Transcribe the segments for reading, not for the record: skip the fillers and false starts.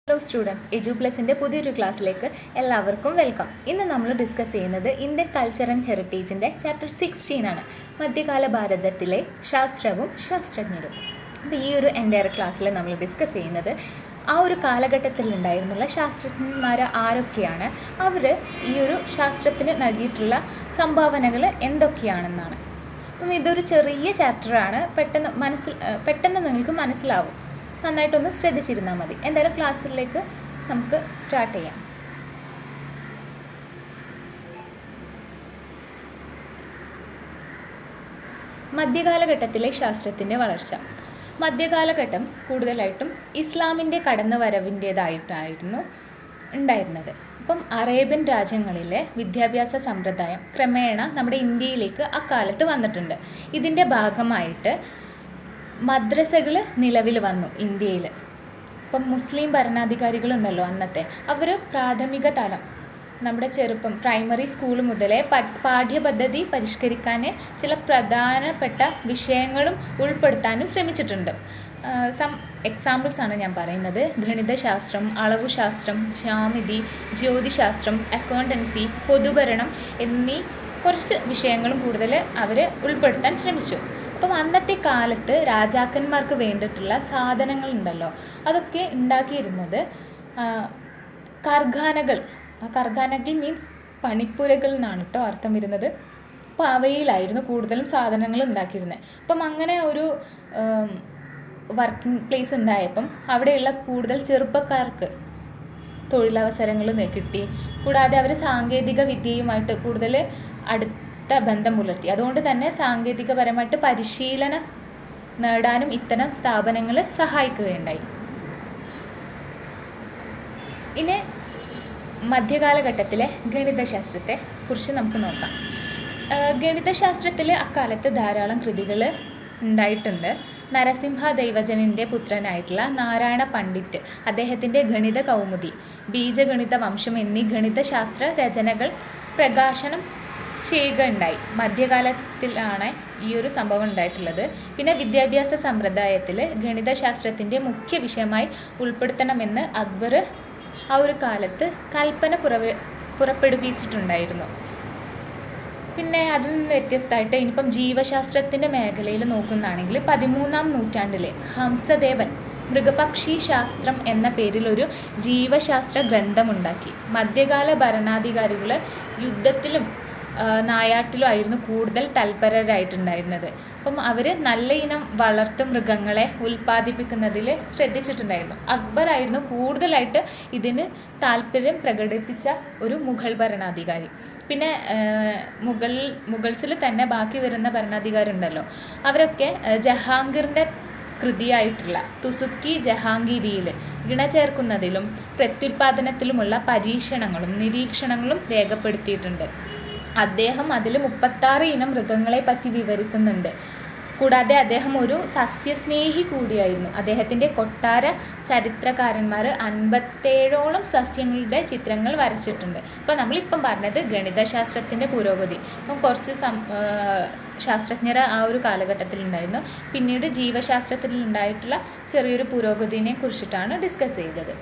Hello students, എജുപ്ലസിൻ്റെ പുതിയൊരു ക്ലാസ്സിലേക്ക് എല്ലാവർക്കും വെൽക്കം. ഇന്ന് നമ്മൾ ഡിസ്കസ് ചെയ്യുന്നത് ഇന്ത്യൻ കൾച്ചർ ആൻഡ് ഹെറിറ്റേജിൻ്റെ ചാപ്റ്റർ 16 ആണ്, മധ്യകാല ഭാരതത്തിലെ ശാസ്ത്രവും ശാസ്ത്രജ്ഞരും. അപ്പോൾ ഈ ഒരു എൻ്റയർ ക്ലാസ്സിൽ നമ്മൾ ഡിസ്കസ് ചെയ്യുന്നത് ആ ഒരു കാലഘട്ടത്തിൽ ഉണ്ടായിരുന്നുള്ള ശാസ്ത്രജ്ഞന്മാർ ആരൊക്കെയാണ്, അവർ ഈ ഒരു ശാസ്ത്രത്തിന് നൽകിയിട്ടുള്ള സംഭാവനകൾ എന്തൊക്കെയാണെന്നാണ്. അപ്പം ഇതൊരു ചെറിയ ചാപ്റ്ററാണ്, പെട്ടെന്ന് നിങ്ങൾക്ക് മനസ്സിലാവും. നന്നായിട്ടൊന്ന് ശ്രദ്ധിച്ചിരുന്നാൽ മതി. എന്തായാലും ക്ലാസ്സിലേക്ക് നമുക്ക് സ്റ്റാർട്ട് ചെയ്യാം. മധ്യകാലഘട്ടത്തിലെ ശാസ്ത്രത്തിൻ്റെ വളർച്ച. മധ്യകാലഘട്ടം കൂടുതലായിട്ടും ഇസ്ലാമിൻ്റെ കടന്നുവരവിൻ്റേതായിട്ടായിരുന്നു ഉണ്ടായിരുന്നത്. അപ്പം അറേബ്യൻ രാജ്യങ്ങളിലെ വിദ്യാഭ്യാസ സമ്പ്രദായം ക്രമേണ നമ്മുടെ ഇന്ത്യയിലേക്ക് അക്കാലത്ത് വന്നിട്ടുണ്ട്. ഇതിൻ്റെ ഭാഗമായിട്ട് മദ്രസകൾ നിലവിൽ വന്നു ഇന്ത്യയിൽ. ഇപ്പം മുസ്ലിം ഭരണാധികാരികളുണ്ടല്ലോ അന്നത്തെ, അവർ പ്രാഥമിക തലം, നമ്മുടെ ചെറുപ്പം പ്രൈമറി സ്കൂൾ മുതലേ പാഠ്യപദ്ധതി പരിഷ്കരിക്കാൻ ചില പ്രധാനപ്പെട്ട വിഷയങ്ങളും ഉൾപ്പെടുത്താനും ശ്രമിച്ചിട്ടുണ്ട്. എക്സാമ്പിൾസ് ആണ് ഞാൻ പറയുന്നത്. ഗണിതശാസ്ത്രം, അളവുശാസ്ത്രം, ജ്യാമിതി, ജ്യോതിശാസ്ത്രം, അക്കൗണ്ടൻസി, പൊതുഭരണം എന്നീ കുറച്ച് വിഷയങ്ങളും കൂടുതൽ അവർ ഉൾപ്പെടുത്താൻ ശ്രമിച്ചു. അപ്പം അന്നത്തെ കാലത്ത് രാജാക്കന്മാർക്ക് വേണ്ടിയിട്ടുള്ള സാധനങ്ങളുണ്ടല്ലോ, അതൊക്കെ ഉണ്ടാക്കിയിരുന്നത് കർഖാനകൾ മീൻസ് പണിപ്പുരകൾ എന്നാണ് കേട്ടോ അർത്ഥം വരുന്നത്. അപ്പോൾ അവയിലായിരുന്നു കൂടുതലും സാധനങ്ങൾ ഉണ്ടാക്കിയിരുന്നത്. അപ്പം അങ്ങനെ ഒരു വർക്കിംഗ് പ്ലേസ് ഉണ്ടായപ്പം അവിടെയുള്ള കൂടുതൽ ചെറുപ്പക്കാർക്ക് തൊഴിലവസരങ്ങൾ കിട്ടി. കൂടാതെ അവർ സാങ്കേതിക വിദ്യയുമായിട്ട് കൂടുതൽ ബന്ധം പുലർത്തി. അതുകൊണ്ട് തന്നെ സാങ്കേതികപരമായിട്ട് പരിശീലനം നേടാനും ഇത്തരം സ്ഥാപനങ്ങൾ സഹായിക്കുകയുണ്ടായി. ഇനി മധ്യകാലഘട്ടത്തിലെ ഗണിതശാസ്ത്രത്തെ കുറിച്ച് നമുക്ക് നോക്കാം. ഗണിതശാസ്ത്രത്തിൽ അക്കാലത്ത് ധാരാളം കൃതികൾ ഉണ്ടായിട്ടുണ്ട്. നരസിംഹ ദൈവജനൻ്റെ പുത്രനായിട്ടുള്ള നാരായണ പണ്ഡിറ്റ് അദ്ദേഹത്തിൻ്റെ ഗണിത കൗമുദി, ബീജഗണിത വംശം എന്നീ ഗണിതശാസ്ത്ര രചനകൾ പ്രകാശനം ചെയ്യുകയുണ്ടായി. മധ്യകാലത്തിലാണ് ഈ ഒരു സംഭവം ഉണ്ടായിട്ടുള്ളത്. പിന്നെ വിദ്യാഭ്യാസ സമ്പ്രദായത്തിൽ ഗണിതശാസ്ത്രത്തിൻ്റെ മുഖ്യ വിഷയമായി ഉൾപ്പെടുത്തണമെന്ന് അക്ബർ ആ ഒരു കാലത്ത് കൽപ്പന പുറപ്പെടുവിച്ചിട്ടുണ്ടായിരുന്നു. പിന്നെ അതിൽ നിന്ന് വ്യത്യസ്തമായിട്ട് ഇനിയിപ്പം ജീവശാസ്ത്രത്തിൻ്റെ മേഖലയിൽ നോക്കുന്നതാണെങ്കിൽ 13-ാം നൂറ്റാണ്ടിലെ ഹംസദേവൻ മൃഗപക്ഷി ശാസ്ത്രം എന്ന പേരിൽ ഒരു ജീവശാസ്ത്ര ഗ്രന്ഥമുണ്ടാക്കി. മധ്യകാല ഭരണാധികാരികൾ യുദ്ധത്തിലും നായാട്ടിലും ആയിരുന്നു കൂടുതൽ തൽപരരായിട്ടുണ്ടായിരുന്നത്. അപ്പം അവർ നല്ല ഇനം വളർത്തു മൃഗങ്ങളെ ഉൽപ്പാദിപ്പിക്കുന്നതിൽ ശ്രദ്ധിച്ചിട്ടുണ്ടായിരുന്നു. അക്ബർ ആയിരുന്നു കൂടുതലായിട്ട് ഇതിന് താല്പര്യം പ്രകടിപ്പിച്ച ഒരു മുഗൾ ഭരണാധികാരി. പിന്നെ മുഗൾസിൽ തന്നെ ബാക്കി വരുന്ന ഭരണാധികാരിയുണ്ടല്ലോ, അവരൊക്കെ ജഹാംഗീറിൻ്റെ കൃതിയായിട്ടുള്ള തുസുക്കി ജഹാംഗീരിയിൽ ഇണ ചേർക്കുന്നതിലും പ്രത്യുൽപാദനത്തിലുമുള്ള പരീക്ഷണങ്ങളും നിരീക്ഷണങ്ങളും രേഖപ്പെടുത്തിയിട്ടുണ്ട്. അദ്ദേഹം അതിൽ 36 ഇനം മൃഗങ്ങളെ പറ്റി വിവരിക്കുന്നുണ്ട്. കൂടാതെ അദ്ദേഹം ഒരു സസ്യസ്നേഹി കൂടിയായിരുന്നു. അദ്ദേഹത്തിൻ്റെ കൊട്ടാര ചരിത്രകാരന്മാർ 57ഓളം സസ്യങ്ങളുടെ ചിത്രങ്ങൾ വരച്ചിട്ടുണ്ട്. ഇപ്പം നമ്മളിപ്പം പറഞ്ഞത് ഗണിതശാസ്ത്രത്തിൻ്റെ പുരോഗതി. അപ്പം കുറച്ച് ശാസ്ത്രജ്ഞർ ആ ഒരു കാലഘട്ടത്തിൽ ഉണ്ടായിരുന്നു. പിന്നീട് ജീവശാസ്ത്രത്തിൽ ഉണ്ടായിട്ടുള്ള ചെറിയൊരു പുരോഗതിനെ കുറിച്ചിട്ടാണ് ഡിസ്കസ് ചെയ്തത്.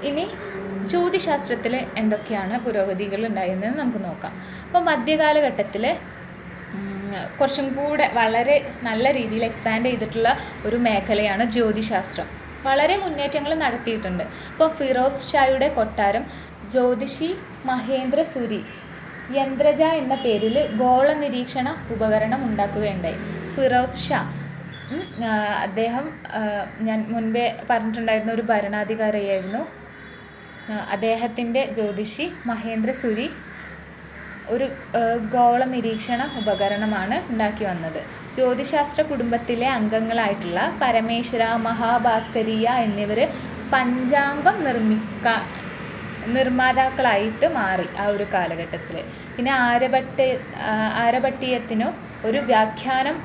ഇനി ജ്യോതിശാസ്ത്രത്തിൽ എന്തൊക്കെയാണ് പുരോഗതികൾ ഉണ്ടായിരുന്നത് നമുക്ക് നോക്കാം. അപ്പോൾ മധ്യകാലഘട്ടത്തിൽ കുറച്ചും കൂടെ വളരെ നല്ല രീതിയിൽ എക്സ്പാൻഡ് ചെയ്തിട്ടുള്ള ഒരു മേഖലയാണ് ജ്യോതിശാസ്ത്രം. വളരെ മുന്നേറ്റങ്ങൾ നടത്തിയിട്ടുണ്ട്. ഇപ്പോൾ ഫിറോസ് ഷായുടെ കൊട്ടാരം ജ്യോതിഷി മഹേന്ദ്ര സുരി യന്ത്രജ എന്ന പേരിൽ ഗോള നിരീക്ഷണ ഉപകരണം ഉണ്ടാക്കുകയുണ്ടായി. ഫിറോസ് ഷാ അദ്ദേഹം ഞാൻ മുൻപേ പറഞ്ഞിട്ടുണ്ടായിരുന്ന ഒരു ഭരണാധികാരിയായിരുന്നു. അദ്ദേഹത്തിൻ്റെ ജ്യോതിഷി മഹേന്ദ്ര സുരി ഒരു ഗോള നിരീക്ഷണ ഉപകരണമാണ് ഉണ്ടാക്കി വന്നത്. ജ്യോതിശാസ്ത്ര കുടുംബത്തിലെ അംഗങ്ങളായിട്ടുള്ള പരമേശ്വര, മഹാഭാസ്കരീയ എന്നിവർ പഞ്ചാംഗം നിർമ്മാതാക്കളായിട്ട് മാറി ആ ഒരു കാലഘട്ടത്തിൽ. പിന്നെ ആര്യഭട്ടീയത്തിനു ഒരു വ്യാഖ്യാനം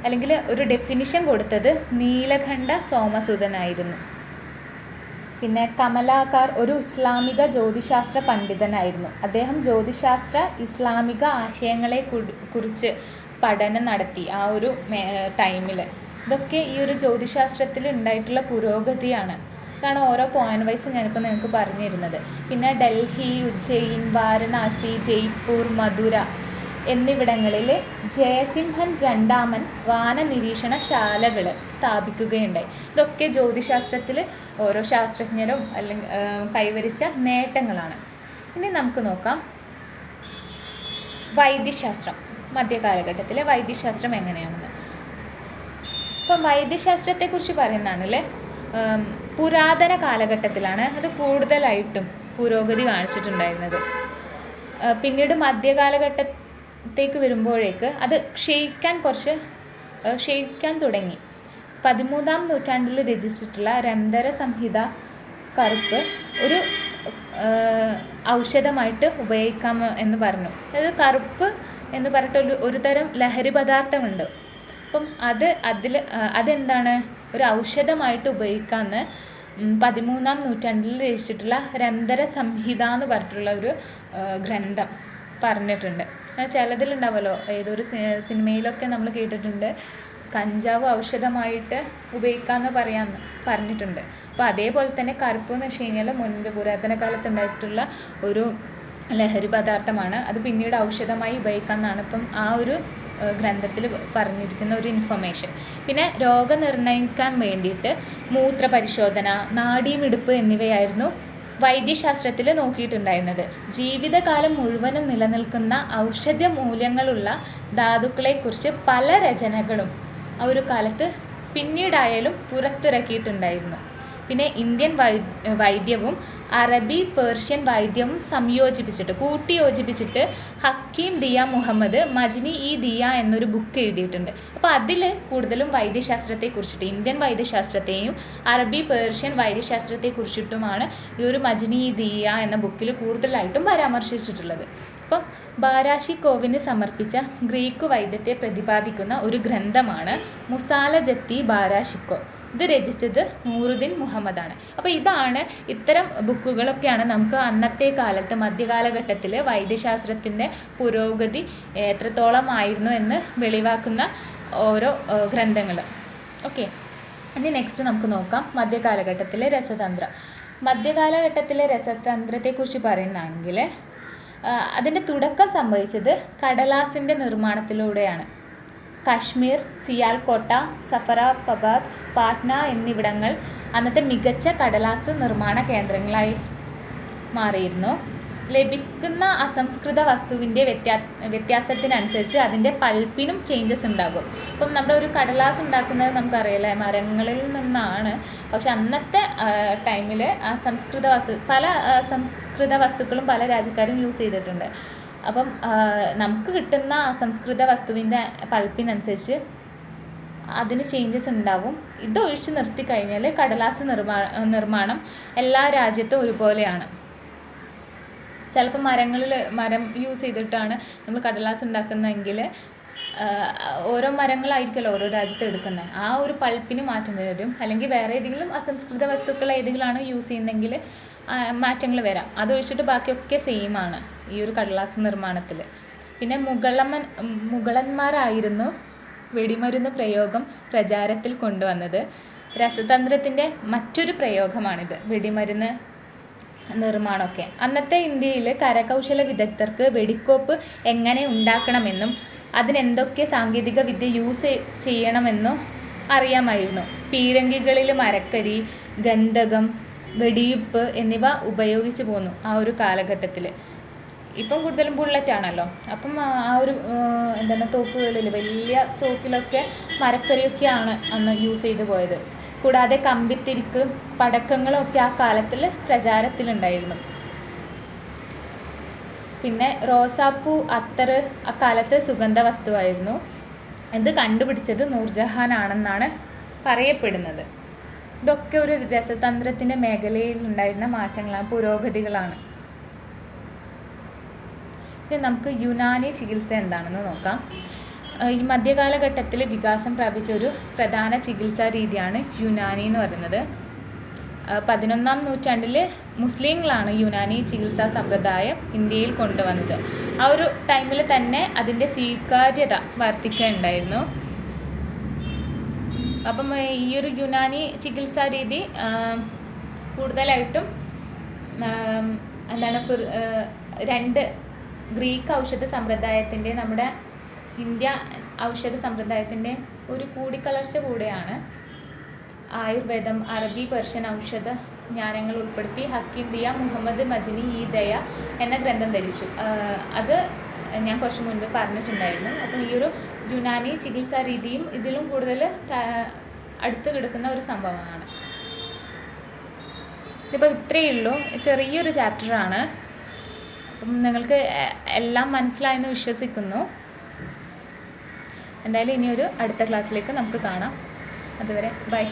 അല്ലെങ്കിൽ ഒരു ഡെഫിനിഷൻ കൊടുത്തത് നീലകണ്ഠ സോമസുതനായിരുന്നു. പിന്നെ കമലാകാർ ഒരു ഇസ്ലാമിക ജ്യോതിശാസ്ത്ര പണ്ഡിതനായിരുന്നു. അദ്ദേഹം ജ്യോതിശാസ്ത്ര ഇസ്ലാമിക ആശയങ്ങളെ കുറിച്ച് പഠനം നടത്തി ആ ഒരു ടൈമിൽ. ഇതൊക്കെ ഈ ഒരു ജ്യോതിശാസ്ത്രത്തിൽ ഉണ്ടായിട്ടുള്ള പുരോഗതിയാണ്. ഇതാണ് ഓരോ പോയിന്റ് വൈസ് ഞാനിപ്പോൾ നിങ്ങൾക്ക് പറഞ്ഞു തരുന്നത്. പിന്നെ ഡൽഹി, ഉജ്ജയിൻ, വാരണാസി, ജയ്പൂർ, മധുര എന്നിവിടങ്ങളിൽ ജയസിംഹൻ രണ്ടാമൻ വാന നിരീക്ഷണശാലകൾ സ്ഥാപിക്കുകയുണ്ടായി. ഇതൊക്കെ ജ്യോതിശാസ്ത്രത്തിൽ ഓരോ ശാസ്ത്രജ്ഞരും അല്ലെങ്കിൽ കൈവരിച്ച നേട്ടങ്ങളാണ്. ഇനി നമുക്ക് നോക്കാം വൈദ്യശാസ്ത്രം. മധ്യകാലഘട്ടത്തിലെ വൈദ്യശാസ്ത്രം എങ്ങനെയാണെന്ന്. ഇപ്പം വൈദ്യശാസ്ത്രത്തെക്കുറിച്ച് പറയുന്നതാണല്ലേ, പുരാതന കാലഘട്ടത്തിലാണ് അത് കൂടുതലായിട്ടും പുരോഗതി കാണിച്ചിട്ടുണ്ടായിരുന്നത്. പിന്നീട് മധ്യകാലഘട്ടത്തേക്ക് വരുമ്പോഴേക്ക് അത് ക്ഷയിക്കാൻ തുടങ്ങി. 13-ാം നൂറ്റാണ്ടിൽ രചിച്ചിട്ടുള്ള രന്ധ്ര സംഹിത കറുപ്പ് ഒരു ഔഷധമായിട്ട് ഉപയോഗിക്കാം എന്ന് പറഞ്ഞു. അതായത് കറുപ്പ് എന്ന് പറഞ്ഞിട്ട് ഒരു തരം ലഹരി പദാർത്ഥമുണ്ട്. അപ്പം അതെന്താണ്, ഒരു ഔഷധമായിട്ട് ഉപയോഗിക്കാമെന്ന് 13-ാം നൂറ്റാണ്ടിൽ രചിച്ചിട്ടുള്ള രന്ധ്ര സംഹിത എന്ന് പറഞ്ഞിട്ടുള്ള ഒരു ഗ്രന്ഥം പറഞ്ഞിട്ടുണ്ട്. ചിലതിലുണ്ടാവുമല്ലോ, ഏതൊരു സിനിമയിലൊക്കെ നമ്മൾ കേട്ടിട്ടുണ്ട് കഞ്ചാവ് ഔഷധമായിട്ട് ഉപയോഗിക്കാമെന്ന് പറഞ്ഞിട്ടുണ്ട്. അപ്പോൾ അതേപോലെ തന്നെ കറുപ്പ് എന്ന് വെച്ച് കഴിഞ്ഞാൽ മുൻപ് പുരാതന കാലത്ത് ഉണ്ടായിട്ടുള്ള ഒരു ലഹരി പദാർത്ഥമാണ്. അത് പിന്നീട് ഔഷധമായി ഉപയോഗിക്കാമെന്നാണ് ഇപ്പം ആ ഒരു ഗ്രന്ഥത്തിൽ പറഞ്ഞിരിക്കുന്ന ഒരു ഇൻഫർമേഷൻ. പിന്നെ രോഗനിർണയിക്കാൻ വേണ്ടിയിട്ട് മൂത്രപരിശോധന, നാഡീമിടിപ്പ് എന്നിവയായിരുന്നു വൈദ്യശാസ്ത്രത്തിൽ നോക്കിയിട്ടുണ്ടായിരുന്നത്. ജീവിതകാലം മുഴുവനും നിലനിൽക്കുന്ന ഔഷധ മൂല്യങ്ങളുള്ള ധാതുക്കളെക്കുറിച്ച് പല രചനകളും ആ ഒരു കാലത്ത് പിന്നീടായാലും പുറത്തിറക്കിയിട്ടുണ്ടായിരുന്നു. പിന്നെ ഇന്ത്യൻ വൈദ്യവും അറബി പേർഷ്യൻ വൈദ്യവും കൂട്ടിയോജിപ്പിച്ചിട്ട് ഹക്കീം ദിയ മുഹമ്മദ് മജ്നി ഇ ദിയ എന്നൊരു ബുക്ക് എഴുതിയിട്ടുണ്ട്. അപ്പോൾ അതിൽ കൂടുതലും വൈദ്യശാസ്ത്രത്തെക്കുറിച്ചിട്ട്, ഇന്ത്യൻ വൈദ്യശാസ്ത്രത്തെയും അറബി പേർഷ്യൻ വൈദ്യശാസ്ത്രത്തെക്കുറിച്ചിട്ടുമാണ് ഈ ഒരു മജ്നി ഇ ദിയ എന്ന ബുക്കിൽ കൂടുതലായിട്ടും പരാമർശിച്ചിട്ടുള്ളത്. അപ്പം ബാരാഷിക്കോവിന് സമർപ്പിച്ച ഗ്രീക്ക് വൈദ്യത്തെ പ്രതിപാദിക്കുന്ന ഒരു ഗ്രന്ഥമാണ് മുസാലജത്തി ബാരാഷിക്കോ. ഇത് രചിച്ചത് നൂറുദ്ദീൻ മുഹമ്മദാണ്. അപ്പോൾ ഇത്തരം ബുക്കുകളൊക്കെയാണ് നമുക്ക് അന്നത്തെ കാലത്ത് മധ്യകാലഘട്ടത്തിൽ വൈദ്യശാസ്ത്രത്തിൻ്റെ പുരോഗതി എത്രത്തോളം ആയിരുന്നു എന്ന് വെളിവാക്കുന്ന ഓരോ ഗ്രന്ഥങ്ങൾ. ഓക്കെ, ഇനി നെക്സ്റ്റ് നമുക്ക് നോക്കാം മധ്യകാലഘട്ടത്തിലെ രസതന്ത്രം. മധ്യകാലഘട്ടത്തിലെ രസതന്ത്രത്തെക്കുറിച്ച് പറയുന്നതാണെങ്കിൽ അതിൻ്റെ തുടക്കം സംഭവിച്ചത് കടലാസിൻ്റെ നിർമ്മാണത്തിലൂടെയാണ്. കാശ്മീർ, സിയാൽകോട്ട, സഫറാബാദ്, പാറ്റ്ന എന്നിവിടങ്ങൾ അന്നത്തെ മികച്ച കടലാസ് നിർമ്മാണ കേന്ദ്രങ്ങളായി മാറിയിരുന്നു. ലഭിക്കുന്ന അസംസ്കൃത വസ്തുവിൻ്റെ വ്യത്യാസത്തിനനുസരിച്ച് അതിൻ്റെ പൾപ്പിനും ചേഞ്ചസ് ഉണ്ടാകും. ഇപ്പം നമ്മുടെ ഒരു കടലാസ് ഉണ്ടാക്കുന്നത് നമുക്കറിയില്ലേ, മരങ്ങളിൽ നിന്നാണ്. പക്ഷെ അന്നത്തെ ടൈമിൽ പല അസംസ്കൃത വസ്തുക്കളും പല രാജ്യക്കാരും യൂസ് ചെയ്തിട്ടുണ്ട്. അപ്പം നമുക്ക് കിട്ടുന്ന അസംസ്കൃത വസ്തുവിൻ്റെ പൾപ്പിനനുസരിച്ച് അതിന് ചേഞ്ചസ് ഉണ്ടാവും. ഇതൊഴിച്ച് നിർത്തിക്കഴിഞ്ഞാൽ കടലാസ് നിർമ്മാണം എല്ലാ രാജ്യത്തും ഒരുപോലെയാണ്. ചിലപ്പോൾ മരം യൂസ് ചെയ്തിട്ടാണ് നമ്മൾ കടലാസ് ഉണ്ടാക്കുന്നതെങ്കിൽ ഓരോ മരങ്ങളായിരിക്കുമല്ലോ ഓരോ രാജ്യത്ത് എടുക്കുന്നത്. ആ ഒരു പൾപ്പിന് മാറ്റം വരും. അല്ലെങ്കിൽ വേറെ ഏതെങ്കിലും അസംസ്കൃത വസ്തുക്കൾ ഏതെങ്കിലുമാണ് യൂസ് ചെയ്യുന്നതെങ്കിൽ മാറ്റങ്ങൾ വരാം. അതൊഴിച്ചിട്ട് ബാക്കിയൊക്കെ സെയിം ആണ് ഈ ഒരു കടലാസ് നിർമ്മാണത്തിൽ. പിന്നെ മുഗളന്മാരായിരുന്നു വെടിമരുന്ന് പ്രയോഗം പ്രചാരത്തിൽ കൊണ്ടുവന്നത്. രസതന്ത്രത്തിൻ്റെ മറ്റൊരു പ്രയോഗമാണിത്, വെടിമരുന്ന് നിർമ്മാണമൊക്കെ. അന്നത്തെ ഇന്ത്യയിൽ കരകൗശല വിദഗ്ധർക്ക് വെടിക്കോപ്പ് എങ്ങനെ ഉണ്ടാക്കണമെന്നും അതിനെന്തൊക്കെ സാങ്കേതിക വിദ്യ യൂസ് ചെയ്യണമെന്നും അറിയാമായിരുന്നു. പീരങ്കികളിൽ മരക്കരി, ഗന്ധകം, വെടിയുപ്പ് എന്നിവ ഉപയോഗിച്ച് പോന്നു ആ ഒരു കാലഘട്ടത്തിൽ. ഇപ്പം കൂടുതലും ബുള്ളറ്റാണല്ലോ. അപ്പം ആ ഒരു തോക്കുകളിൽ, വലിയ തോക്കിലൊക്കെ മരക്കരിയൊക്കെയാണ് അന്ന് യൂസ് ചെയ്തു പോയത്. കൂടാതെ കമ്പിത്തിരിക്ക്, പടക്കങ്ങളൊക്കെ ആ കാലത്തിൽ പ്രചാരത്തിലുണ്ടായിരുന്നു. പിന്നെ റോസാപ്പൂ, അത്തർ അക്കാലത്ത് സുഗന്ധ വസ്തുവായിരുന്നു. ഇത് കണ്ടുപിടിച്ചത് നൂർജഹാൻ ആണെന്നാണ് പറയപ്പെടുന്നത്. ഇതൊക്കെ ഒരു രസതന്ത്രത്തിൻ്റെ മേഖലയിൽ ഉണ്ടായിരുന്ന മാറ്റങ്ങളാണ്, പുരോഗതികളാണ്. ഇനി നമുക്ക് യുനാനി ചികിത്സ എന്താണെന്ന് നോക്കാം. ഈ മധ്യകാലഘട്ടത്തിൽ വികാസം പ്രാപിച്ച ഒരു പ്രധാന ചികിത്സാ രീതിയാണ് യുനാനി എന്ന് പറയുന്നത്. 11-ാം നൂറ്റാണ്ടിൽ മുസ്ലിങ്ങളാണ് യുനാനി ചികിത്സാ സമ്പ്രദായം ഇന്ത്യയിൽ കൊണ്ടുവന്നത്. ആ ഒരു ടൈമിൽ തന്നെ അതിൻ്റെ സ്വീകാര്യത വർദ്ധിക്കുകയുണ്ടായിരുന്നു. അപ്പം ഈ ഒരു യുനാനി ചികിത്സാ രീതി കൂടുതലായിട്ടും എന്താണ് രണ്ട് ഗ്രീക്ക് ഔഷധ സമ്പ്രദായത്തിൻ്റെ നമ്മുടെ ഇന്ത്യ ഔഷധ സമ്പ്രദായത്തിൻ്റെ ഒരു കൂടിക്കലർച്ച കൂടെയാണ്. ആയുർവേദം, അറബി, പെർഷ്യൻ ഔഷധ ജ്ഞാനങ്ങൾ ഉൾപ്പെടുത്തി ഹക്കീം ദിയ മുഹമ്മദ് മജ്നി ഈ ദയ എന്ന ഗ്രന്ഥം ധരിച്ചു. അത് ഞാൻ കുറച്ച് മുൻപ് പറഞ്ഞിട്ടുണ്ടായിരുന്നു. അപ്പോൾ ഈ ഒരു യുനാനി ചികിത്സാ രീതിയും ഇതിലും കൂടുതൽ അടുത്ത് കിടക്കുന്ന ഒരു സംഭവമാണ്. ഇതിപ്പോൾ ഇത്രയേ ഉള്ളൂ, ചെറിയൊരു ചാപ്റ്ററാണ്. അപ്പം നിങ്ങൾക്ക് എല്ലാം മനസ്സിലായെന്ന് വിശ്വസിക്കുന്നു. എന്തായാലും ഇനിയൊരു അടുത്ത ക്ലാസ്സിലേക്ക് നമുക്ക് കാണാം. അതുവരെ ബൈ.